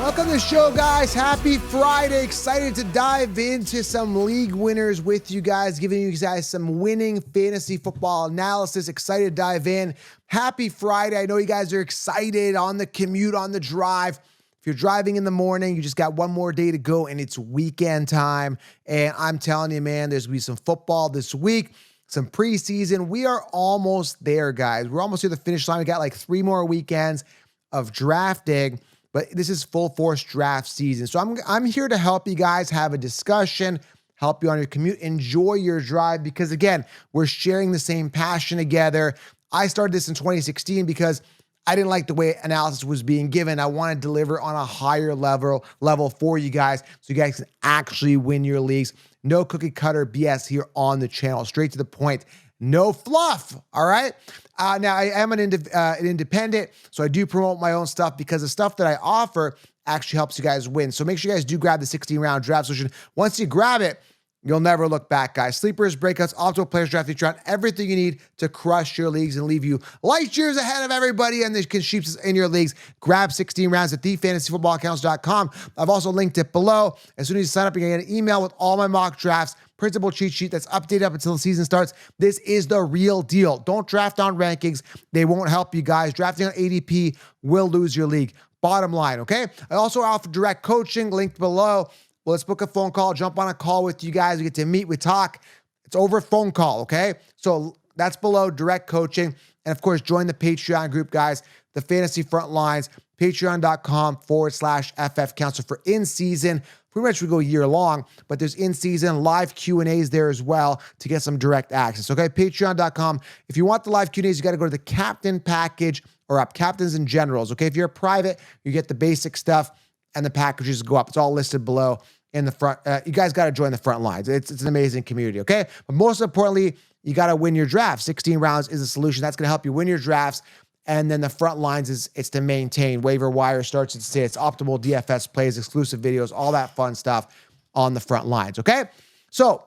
Welcome to the show, guys. Happy Friday. Excited to dive into some league winners with you guys, giving you guys some winning fantasy football analysis. Excited to dive in. Happy Friday. I know you guys are excited on the commute, on the drive. If you're driving in the morning, you just got one more day to go and it's weekend time. And I'm telling you, man, there's going to be some football this week, some preseason. We are almost there, guys. We're almost to the finish line. We got like 3 more weekends of drafting. But this is full force draft season. So I'm here to help you guys have a discussion, help you on your commute, enjoy your drive, because again, we're sharing the same passion together. I started this in 2016 because I didn't like the way analysis was being given. I want to deliver on a higher level for you guys so you guys can actually win your leagues. No cookie cutter BS here on the channel. Straight to the point. No fluff, all right? Now, I am an independent, so I do promote my own stuff because the stuff that I offer actually helps you guys win. So make sure you guys do grab the 16-round draft solution. Once you grab it, you'll never look back, guys. Sleepers, breakouts, optimal players, draft, Patreon, everything you need to crush your leagues and leave you light years ahead of everybody and the sheeps in your leagues. Grab 16 rounds at thefantasyfootballaccounts.com. I've also linked it below. As soon as you sign up, you're going to get an email with all my mock drafts, printable cheat sheet that's updated up until the season starts. This is the real deal. Don't draft on rankings. They won't help you guys. Drafting on ADP will lose your league. Bottom line, okay? I also offer direct coaching, linked below. Well, let's book a phone call, jump on a call with you guys. We get to meet, we talk. It's over phone call, okay? So that's below, direct coaching. And of course, join the Patreon group, guys. The Fantasy Front Lines, patreon.com/FF Council for in-season. Pretty much we go year long, but there's in-season live Q&As there as well to get some direct access, okay? Patreon.com. If you want the live Q&As, you got to go to the Captain package or up Captains and Generals, okay? If you're a private, you get the basic stuff and the packages go up. It's all listed below in the front. You guys got to join the Front Lines. It's an amazing community, okay? But most importantly, you got to win your draft. 16 rounds is a solution. That's going to help you win your drafts. And then the Front Lines it's to maintain. Waiver wire starts and sits, optimal DFS plays, exclusive videos, all that fun stuff on the Front Lines, okay? So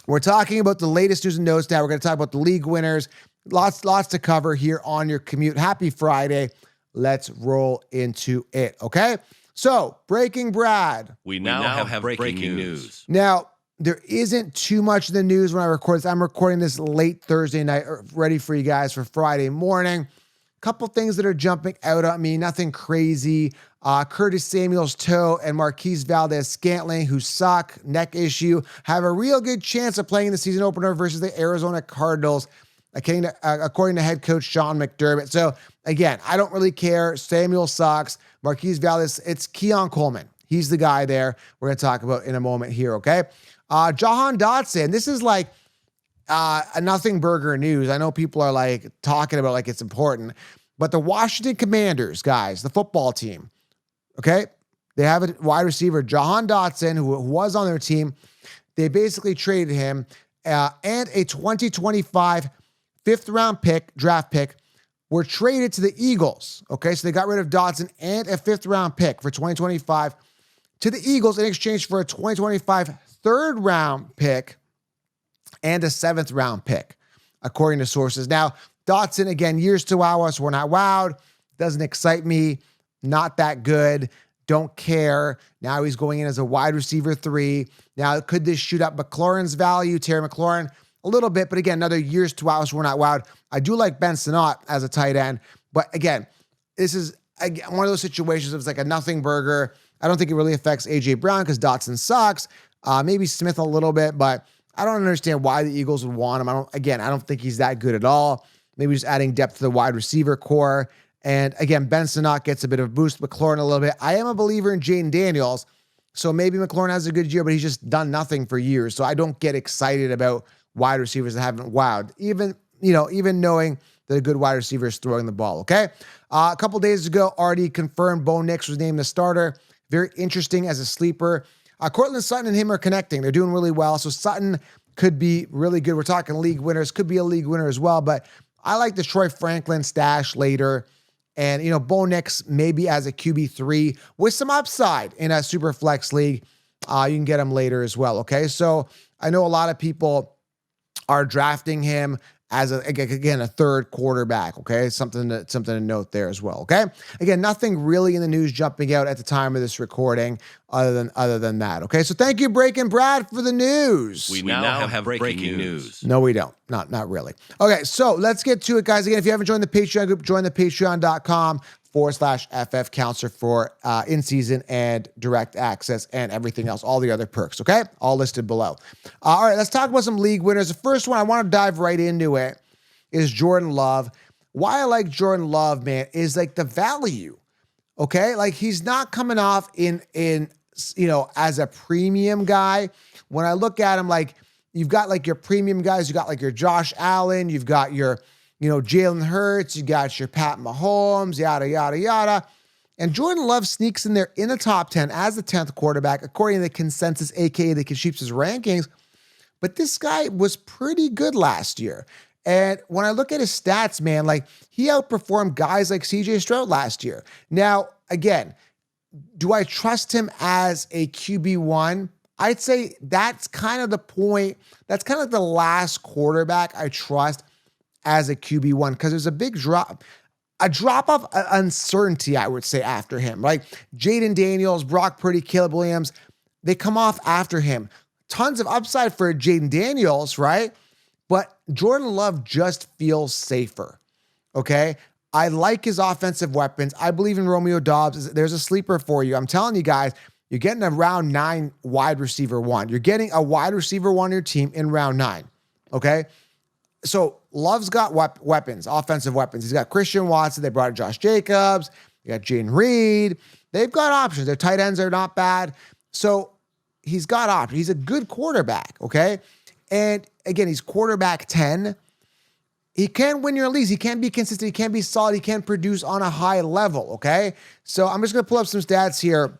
we're talking about the latest news and notes now. We're going to talk about the league winners. Lots to cover here on your commute. Happy Friday. Let's roll into it, okay? So, Breaking Brad. We now have breaking news. Now, there isn't too much in the news when I record this. I'm recording this late Thursday night, ready for you guys for Friday morning. Couple things that are jumping out at me, nothing crazy. Curtis Samuel's toe and Marquise Valdez-Scantling, who suck, neck issue, have a real good chance of playing the season opener versus the Arizona Cardinals, according to head coach Sean McDermott. So, again, I don't really care. Samuel sucks. Marquise Valdez, it's Keon Coleman. He's the guy there we're going to talk about in a moment here, okay? Jahan Dotson, this is like a nothing burger news. I know people are like talking about like it's important, but the Washington Commanders, guys, the football team, okay? They have a wide receiver, Jahan Dotson, who was on their team. They basically traded him and a 2025 fifth-round draft pick, were traded to the Eagles, okay? So they got rid of Dotson and a fifth-round pick for 2025 to the Eagles in exchange for a 2025 third-round pick and a seventh-round pick, according to sources. Now, Dotson, again, years to wow us. We're not wowed. Doesn't excite me. Not that good. Don't care. Now he's going in as a wide receiver 3. Now, could this shoot up McLaurin's value? Terry McLaurin, a little bit, but again, another years to wow us. We're not wowed. I do like Ben Sinnott as a tight end, but again, this is one of those situations of like a nothing burger. I don't think it really affects A.J. Brown because Dotson sucks. Maybe Smith a little bit, but I don't understand why the Eagles would want him. I don't think he's that good at all. Maybe just adding depth to the wide receiver core. And again, Ben Sinnott gets a bit of a boost. McLaurin a little bit. I am a believer in Jaden Daniels, so maybe McLaurin has a good year, but he's just done nothing for years. So I don't get excited about wide receivers that haven't wowed, even knowing that a good wide receiver is throwing the ball, okay? A couple days ago, already confirmed Bo Nix was named the starter. Very interesting as a sleeper. Cortland Sutton and him are connecting. They're doing really well. So Sutton could be really good. We're talking league winners. Could be a league winner as well. But I like the Troy Franklin stash later. And, Bo Nix maybe as a QB3 with some upside in a super flex league. You can get him later as well, okay? So I know a lot of people are drafting him as again a third quarterback. Okay, something to note there as well. Okay, again, nothing really in the news jumping out at the time of this recording, other than that. Okay, so thank you, Breaking Brad, for the news. We now have breaking news. No, we don't. Not really. Okay, so let's get to it, guys. Again, if you haven't joined the Patreon group, join the patreon.com/FF Counselor for in-season and direct access and everything else, all the other perks, okay? All listed below. All right, let's talk about some league winners. The first one, I want to dive right into it, is Jordan Love. Why I like Jordan Love, man, is like the value, okay? Like he's not coming off in as a premium guy. When I look at him, like you've got like your premium guys, you got like your Josh Allen, you've got your Jalen Hurts, you got your Pat Mahomes, yada, yada, yada. And Jordan Love sneaks in there in the top 10 as the 10th quarterback, according to the consensus, aka the Kaship's rankings. But this guy was pretty good last year. And when I look at his stats, man, like he outperformed guys like CJ Stroud last year. Now, again, do I trust him as a QB1? I'd say that's kind of the point. That's kind of the last quarterback I trust as a QB1, because there's a big drop of uncertainty, I would say, after him. Like Jaden Daniels, Brock Purdy, Caleb Williams, they come off after him. Tons of upside for Jaden Daniels, right? But Jordan Love just feels safer, okay? I like his offensive weapons. I believe in Romeo Doubs. There's a sleeper for you. I'm telling you guys, you're getting a round 9 wide receiver 1. You're getting a wide receiver 1 on your team in round 9, okay? So Love's got weapons, offensive weapons. He's got Christian Watson. They brought in Josh Jacobs. You got Jaden Reed. They've got options. Their tight ends are not bad. So he's got options. He's a good quarterback, okay? And again, he's quarterback 10. He can win your leagues. He can be consistent. He can be solid. He can produce on a high level, okay? So I'm just going to pull up some stats here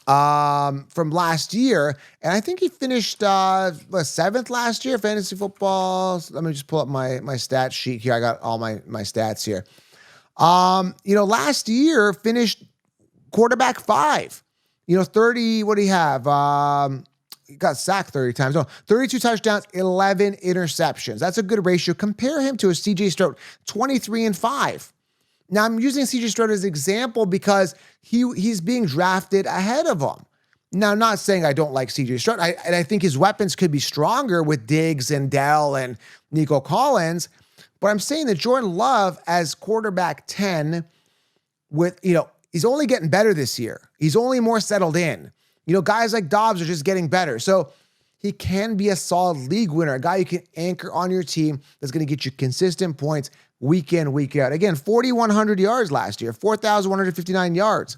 from last year. And I think he finished 7th last year, fantasy football. Let me just pull up my stat sheet here. I got all my stats here. Last year finished quarterback 5. 30, what do you have? He got sacked 30 times. No, 32 touchdowns, 11 interceptions. That's a good ratio. Compare him to a CJ Stroud, 23-5. Now, I'm using CJ Stroud as an example because he's being drafted ahead of him. Now, I'm not saying I don't like CJ Stroud. I think his weapons could be stronger with Diggs and Dell and Nico Collins. But I'm saying that Jordan Love as quarterback 10 he's only getting better this year. He's only more settled in. Guys like Dobbs are just getting better. So he can be a solid league winner, a guy you can anchor on your team that's going to get you consistent points week in, week out. Again, 4,100 yards last year, 4,159 yards.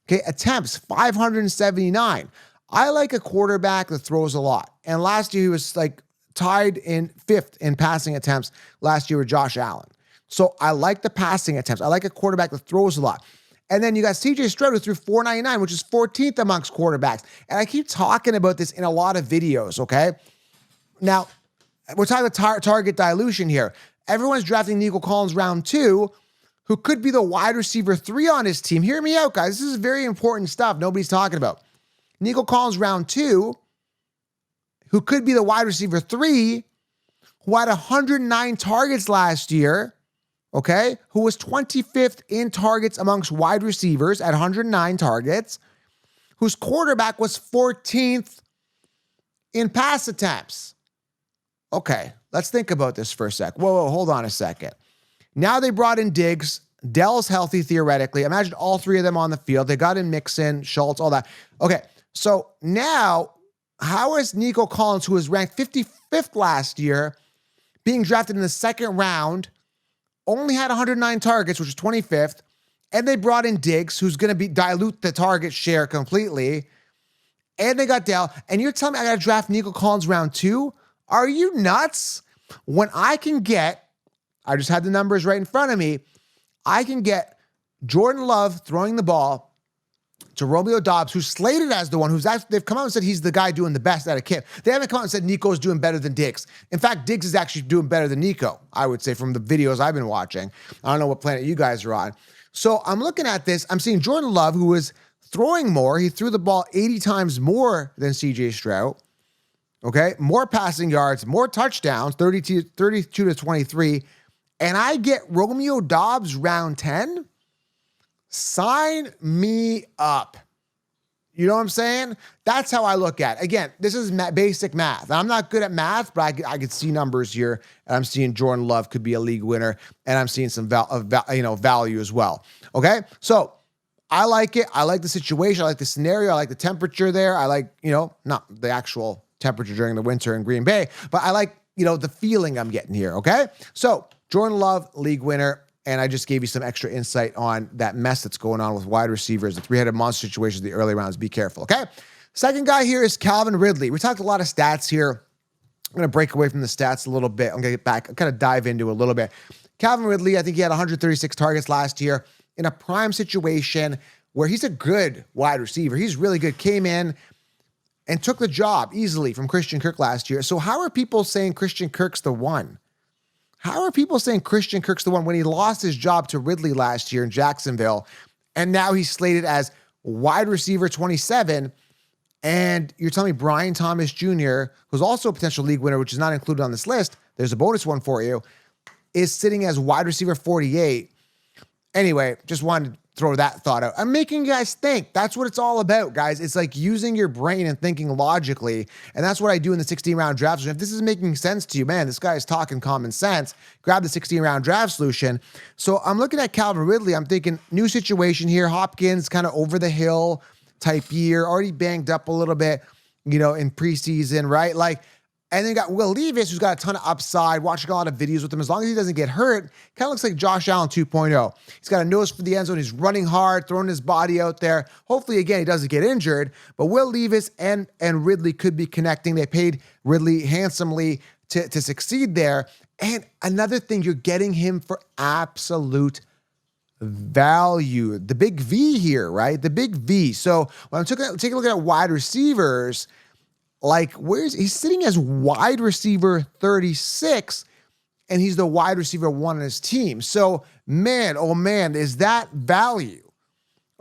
Okay, attempts, 579. I like a quarterback that throws a lot. And last year he was like tied in 5th in passing attempts last year with Josh Allen. So I like the passing attempts. I like a quarterback that throws a lot. And then you got CJ Stroud who threw 499, which is 14th amongst quarterbacks. And I keep talking about this in a lot of videos, okay? Now, we're talking about target dilution here. Everyone's drafting Nico Collins round 2, who could be the wide receiver 3 on his team. Hear me out, guys. This is very important stuff nobody's talking about. Nico Collins round 2, who could be the wide receiver 3, who had 109 targets last year, okay, who was 25th in targets amongst wide receivers at 109 targets, whose quarterback was 14th in pass attempts. Okay, let's think about this for a sec. Whoa, hold on a second. Now they brought in Diggs. Dell's healthy theoretically. Imagine all 3 of them on the field. They got in Mixon, Schultz, all that. Okay, so now how is Nico Collins, who was ranked 55th last year, being drafted in the 2nd round, only had 109 targets, which is 25th, and they brought in Diggs, who's going to dilute the target share completely, and they got Dell, and you're telling me I got to draft Nico Collins round 2? Are you nuts? When I just had the numbers right in front of me, I can get Jordan Love throwing the ball to Romeo Doubs, who's slated as the one they've come out and said he's the guy doing the best out of camp. They haven't come out and said Nico's doing better than Diggs. In fact, Diggs is actually doing better than Nico, I would say, from the videos I've been watching. I don't know what planet you guys are on. So I'm looking at this. I'm seeing Jordan Love, who is throwing more. He threw the ball 80 times more than CJ Stroud. Okay. More passing yards, more touchdowns, 32 to 23. And I get Romeo Doubs round 10. Sign me up. You know what I'm saying? That's how I look at it. Again, this is basic math. I'm not good at math, but I could see numbers here, and I'm seeing Jordan Love could be a league winner, and I'm seeing some value as well. Okay, so I like it. I like the situation. I like the scenario. I like the temperature there. I like, not the actual temperature during the winter in Green Bay, but I like, the feeling I'm getting here. Okay, so Jordan Love, league winner. And I just gave you some extra insight on that mess that's going on with wide receivers, the three-headed monster situations, the early rounds. Be careful, okay? Second guy here is Calvin Ridley. We talked a lot of stats here. I'm going to break away from the stats a little bit. I'm going to get back, kind of dive into a little bit. Calvin Ridley, I think he had 136 targets last year in a prime situation where he's a good wide receiver. He's really good. Came in and took the job easily from Christian Kirk last year. So how are people saying Christian Kirk's the one? How are people saying Christian Kirk's the one when he lost his job to Ridley last year in Jacksonville, and now he's slated as wide receiver 27, and you're telling me Brian Thomas Jr., who's also a potential league winner, which is not included on this list, there's a bonus one for you, is sitting as wide receiver 48. Anyway, just wanted to throw that thought out. I'm making you guys think. That's what it's all about, guys. It's like using your brain and thinking logically. And that's what I do in the 16-round draft solution. If this is making sense to you, man, this guy is talking common sense. Grab the 16-round draft solution. So I'm looking at Calvin Ridley. I'm thinking new situation here. Hopkins kind of over the hill type year, already banged up a little bit, in preseason, right? And then you got Will Levis, who's got a ton of upside, watching a lot of videos with him. As long as he doesn't get hurt, kind of looks like Josh Allen 2.0. He's got a nose for the end zone. He's running hard, throwing his body out there. Hopefully, again, he doesn't get injured. But Will Levis and Ridley could be connecting. They paid Ridley handsomely to succeed there. And another thing, you're getting him for absolute value. The big V here, right? The big V. So when I'm taking a look at wide receivers, he's sitting as wide receiver 36, and he's the wide receiver 1 on his team. So, man, oh man, is that value?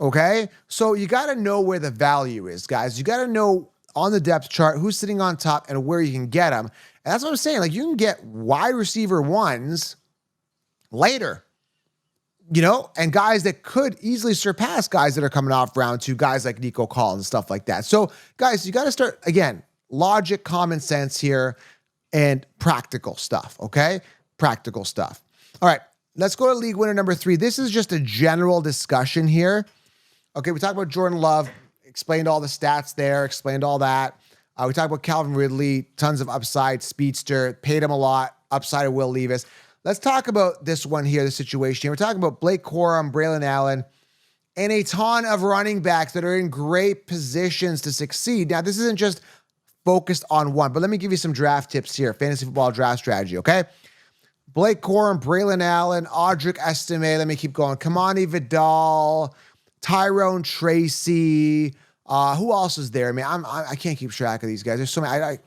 Okay? So you got to know where the value is, guys. You got to know on the depth chart who's sitting on top and where you can get them. And that's what I'm saying. You can get wide receiver 1s later, and guys that could easily surpass guys that are coming off round 2, guys like Nico Collins and stuff like that. So, guys, you got to start, again, logic, common sense here, and practical stuff, okay? Practical stuff. All right, let's go to league winner number 3. This is just a general discussion here. Okay, we talked about Jordan Love, explained all the stats there, explained all that. We talked about Calvin Ridley, tons of upside, speedster, paid him a lot, upside of Will Levis. Let's talk about this one here, the situation here. We're talking about Blake Corum, Braylon Allen, and a ton of running backs that are in great positions to succeed. Now, this isn't just focused on one, but let me give you some draft tips here, fantasy football draft strategy, okay? Blake Corum, Braylon Allen, Audric Estime, let me keep going, Kamani Vidal, Tyrone Tracy, who else is there? I can't keep track of these guys. There's so many.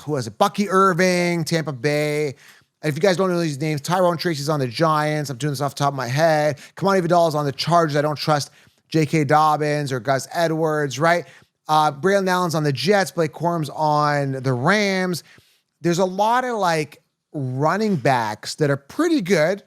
Who is it? Bucky Irving, Tampa Bay. And if you guys don't know these names, Tyrone Tracy's on the Giants. I'm doing this off the top of my head. Kamani Vidal is on the Chargers. I don't trust J.K. Dobbins or Gus Edwards, right? Braylon Allen's on the Jets. Blake Corum's on the Rams. There's a lot of running backs that are pretty good,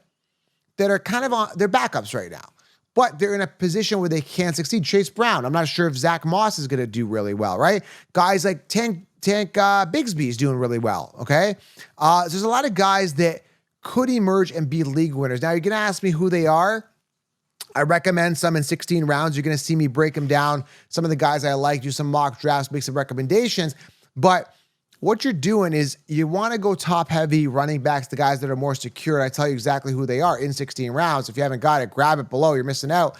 that are kind of on, they're backups right now, but they're in a position where they can't succeed. Chase Brown, I'm not sure if Zach Moss is going to do really well, right? Guys like Tank Bigsby is doing really well, okay? There's a lot of guys that could emerge and be league winners. Now, you're going to ask me who they are. I recommend some in 16 rounds. You're going to see me break them down. Some of the guys I like, do some mock drafts, make some recommendations. But what you're doing is you want to go top heavy running backs, the guys that are more secure. I tell you exactly who they are in 16 rounds. If you haven't got it, grab it below. You're missing out.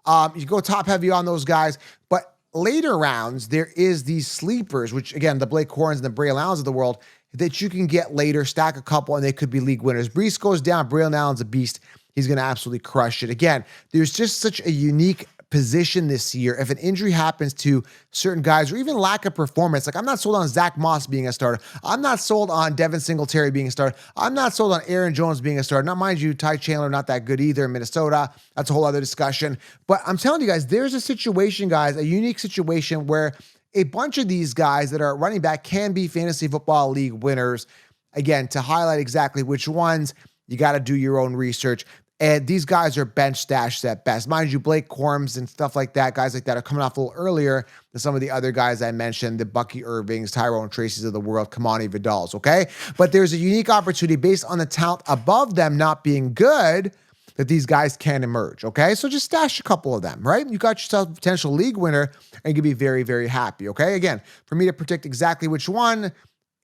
You go top heavy on those guys. But later rounds, there is these sleepers, which again, the Blake Corums and the Braylon Allens of the world, that you can get later, stack a couple, and they could be league winners. Brees goes down. Braylon Allen's a beast. He's going to absolutely crush it. Again, there's just such a unique position this year. If an injury happens to certain guys or even lack of performance, I'm not sold on Zach Moss being a starter. I'm not sold on Devin Singletary being a starter. I'm not sold on Aaron Jones being a starter. Now, mind you, Ty Chandler, not that good either in Minnesota. That's a whole other discussion. But I'm telling you guys, there's a situation, guys, a unique situation where a bunch of these guys that are running back can be fantasy football league winners. Again, to highlight exactly which ones, you got to do your own research. And these guys are bench stashes at best. Mind you, Blake Corms and stuff like that, guys like that are coming off a little earlier than some of the other guys I mentioned, the Bucky Irvings, Tyrone Tracy's of the world, Kamani Vidal's, okay? But there's a unique opportunity based on the talent above them not being good that these guys can emerge, okay? So just stash a couple of them, right? You got yourself a potential league winner and you can be very, very happy, okay? Again, for me to predict exactly which one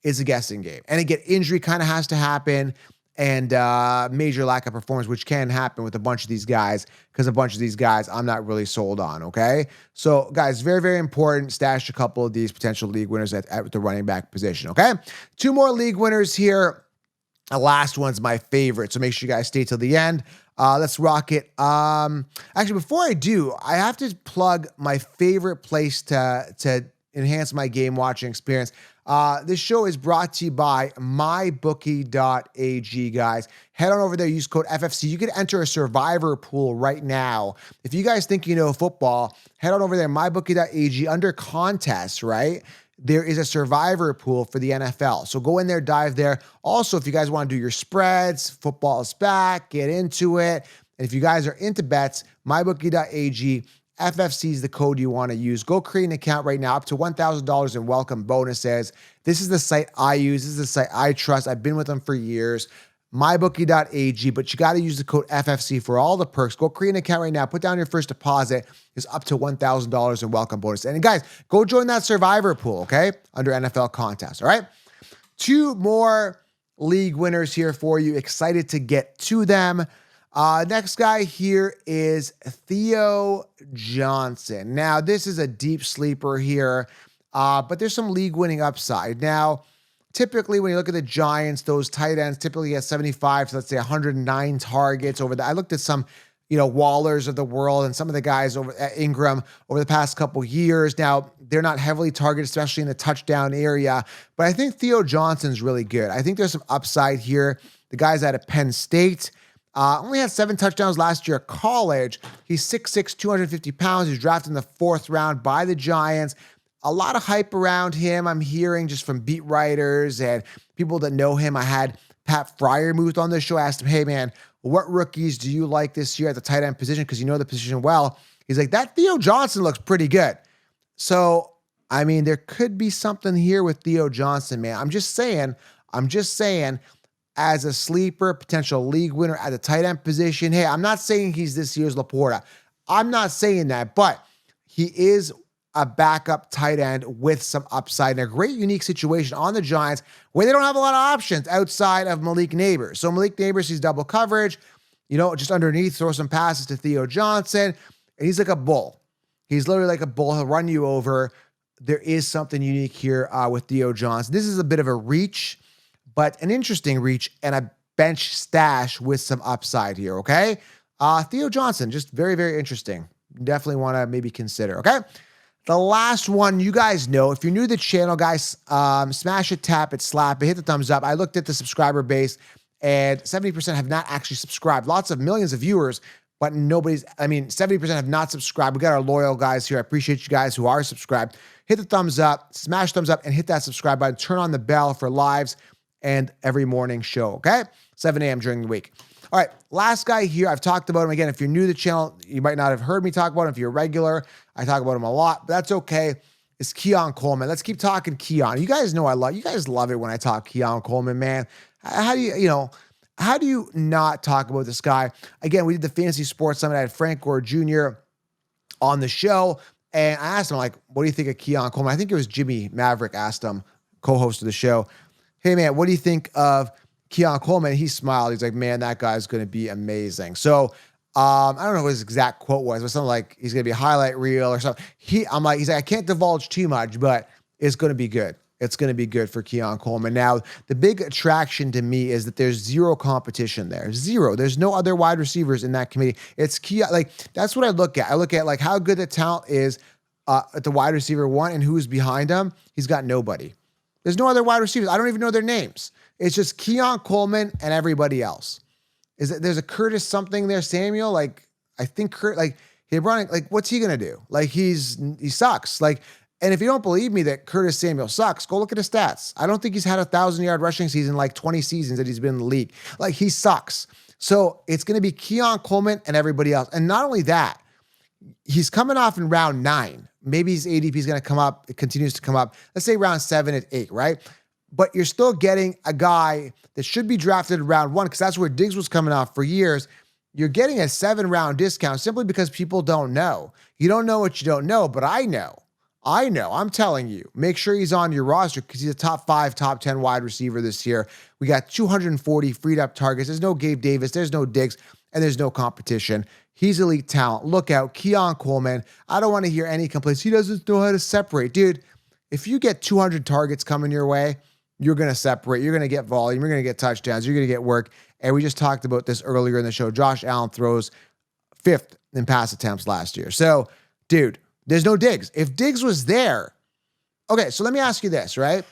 is a guessing game. And again, injury kind of has to happen, and major lack of performance, which can happen with a bunch of these guys, because a bunch of these guys I'm not really sold on, okay? So, guys, very, very important. Stash a couple of these potential league winners at the running back position, okay? 2 more league winners here. The last one's my favorite, so make sure you guys stay till the end. Let's rock it. Actually, before I do, I have to plug my favorite place to enhance my game watching experience. This show is brought to you by mybookie.ag, guys. Head on over there, use code FFC. You can enter a survivor pool right now. If you guys think you know football, head on over there, mybookie.ag, under contests, right? There is a survivor pool for the NFL. So go in there, dive there. Also, if you guys want to do your spreads, football is back, get into it. And if you guys are into bets, mybookie.ag, FFC is the code you want to use. Go create an account right now, up to $1,000 in welcome bonuses. This is the site I use. This is the site I trust. I've been with them for years. mybookie.ag, but you got to use the code FFC for all the perks. Go create an account right now. Put down your first deposit. It's up to $1,000 in welcome bonus. And guys, go join that survivor pool, okay? Under NFL contest, all right? 2 more league winners here for you. Excited to get to them. Next guy here is Theo Johnson. Now, this is a deep sleeper here, but there's some league winning upside. Now, typically, when you look at the Giants, those tight ends typically get 75 to, let's say, 109 targets over that. I looked at some, Wallers of the world and some of the guys over at Ingram over the past couple years. Now, they're not heavily targeted, especially in the touchdown area, but I think Theo Johnson's really good. I think there's some upside here. The guy's out of Penn State. Only had 7 touchdowns last year at college. He's 6'6", 250 pounds. He's drafted in the 4th round by the Giants. A lot of hype around him, I'm hearing, just from beat writers and people that know him. I had Pat Fryermuth on the show, asked him, hey, man, what rookies do you like this year at the tight end position? Because you know the position well. He's like, that Theo Johnson looks pretty good. So, I mean, there could be something here with Theo Johnson, man. I'm just saying, as a sleeper, potential league winner at the tight end position. Hey, I'm not saying he's this year's Laporta. I'm not saying that, but he is a backup tight end with some upside in a great unique situation on the Giants where they don't have a lot of options outside of Malik Neighbors. So Malik Neighbors, he's double coverage, just underneath, throw some passes to Theo Johnson, and he's like a bull. He's literally like a bull. He'll run you over. There is something unique here with Theo Johnson. This is a bit of a reach, but an interesting reach and a bench stash with some upside here, okay? Theo Johnson, just very, very interesting. Definitely want to maybe consider, okay? The last one, you guys know, if you're new to the channel, guys, smash it, tap it, slap it, hit the thumbs up. I looked at the subscriber base, and 70% have not actually subscribed. Lots of millions of viewers, but 70% have not subscribed. We got our loyal guys here. I appreciate you guys who are subscribed. Hit the thumbs up, smash thumbs up, and hit that subscribe button. Turn on the bell for lives and every morning show, okay? 7 a.m. during the week. All right, last guy here. I've talked about him. Again, if you're new to the channel, you might not have heard me talk about him. If you're a regular, I talk about him a lot, but that's okay. It's Keon Coleman. Let's keep talking Keon. You guys know you guys love it when I talk Keon Coleman, man. How do you not talk about this guy? Again, we did the Fantasy Sports Summit. I had Frank Gore Jr. on the show, and I asked him, what do you think of Keon Coleman? I think it was Jimmy Maverick asked him, co-host of the show, hey, man, what do you think of Keon Coleman? He smiled. He's like, man, that guy's going to be amazing. So I don't know what his exact quote was, but something like he's going to be a highlight reel or something. He's like, I can't divulge too much, but it's going to be good. It's going to be good for Keon Coleman. Now, the big attraction to me is that there's zero competition there. Zero. There's no other wide receivers in that committee. It's Keon. That's what I look at. I look at how good the talent is at the wide receiver one and who's behind him. He's got nobody. There's no other wide receivers. I don't even know their names. It's just Keon Coleman and everybody else. There's a Curtis something there, Samuel? I think Kurt, what's he gonna do? He sucks. And if you don't believe me that Curtis Samuel sucks, go look at his stats. I don't think he's had a 1,000-yard rushing season like 20 seasons that he's been in the league. Like, he sucks. So it's going to be Keon Coleman and everybody else. And not only that, he's coming off in round 9. Maybe his ADP is going to come up. It continues to come up. Let's say round 7 and 8, right? But you're still getting a guy that should be drafted in round 1 because that's where Diggs was coming off for years. You're getting a 7-round discount simply because people don't know. You don't know what you don't know, but I know. I'm telling you, make sure he's on your roster because he's a top 5, top 10 wide receiver this year. We got 240 freed up targets. There's no Gabe Davis. There's no Diggs, and there's no competition. He's elite talent. Look out, Keon Coleman. I don't want to hear any complaints. He doesn't know how to separate. Dude, if you get 200 targets coming your way, you're going to separate. You're going to get volume. You're going to get touchdowns. You're going to get work. And we just talked about this earlier in the show. Josh Allen throws 5th in pass attempts last year. So, dude, there's no Diggs. If Diggs was there, okay, so let me ask you this, right?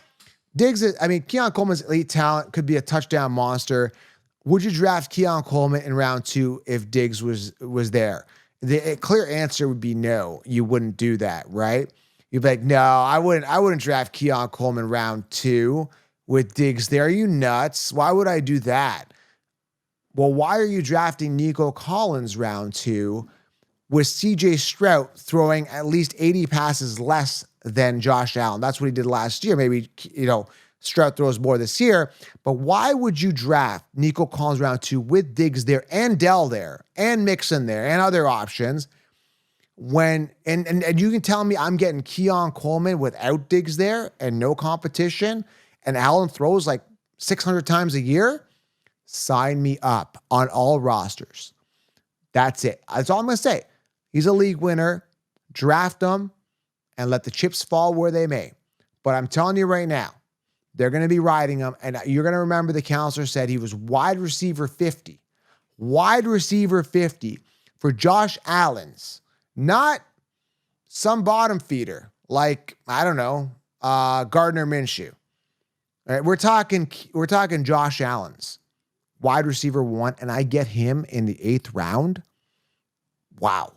Keon Coleman's elite talent, could be a touchdown monster. Would you draft Keon Coleman in round 2 if Diggs was there? The clear answer would be no. You wouldn't do that, right? You'd be like, no, I wouldn't draft Keon Coleman round 2 with Diggs there. Are you nuts? Why would I do that? Well, why are you drafting Nico Collins round 2 with CJ Stroud throwing at least 80 passes less than Josh Allen? That's what he did last year. Maybe, Stroud throws more this year. But why would you draft Nico Collins round 2 with Diggs there and Dell there and Mixon there and other options when, and you can tell me I'm getting Keon Coleman without Diggs there and no competition and Allen throws like 600 times a year? Sign me up on all rosters. That's it. That's all I'm going to say. He's a league winner. Draft him and let the chips fall where they may. But I'm telling you right now, they're going to be riding him. And you're going to remember the counselor said he was wide receiver 50. Wide receiver 50 for Josh Allen's. Not some bottom feeder like, I don't know, Gardner Minshew. All right, we're talking Josh Allen's. Wide receiver 1, and I get him in the 8th round. Wow,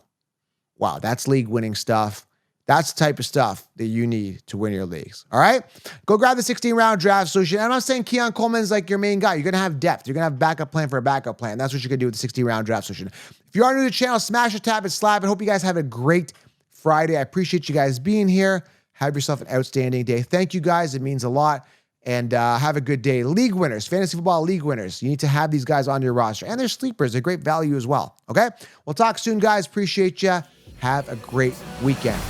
that's league winning stuff. That's the type of stuff that you need to win your leagues. All right, go grab the 16-round draft solution. I'm not saying Keon Coleman's like your main guy. You're gonna have depth. You're gonna have a backup plan for a backup plan. That's what you're gonna do with the 16-round draft solution. If you are new to the channel, smash a tap and slap. I hope you guys have a great Friday. I appreciate you guys being here. Have yourself an outstanding day. Thank you guys. It means a lot. And have a good day. League winners, fantasy football league winners. You need to have these guys on your roster. And they're sleepers. They're great value as well. Okay? We'll talk soon, guys. Appreciate you. Have a great weekend.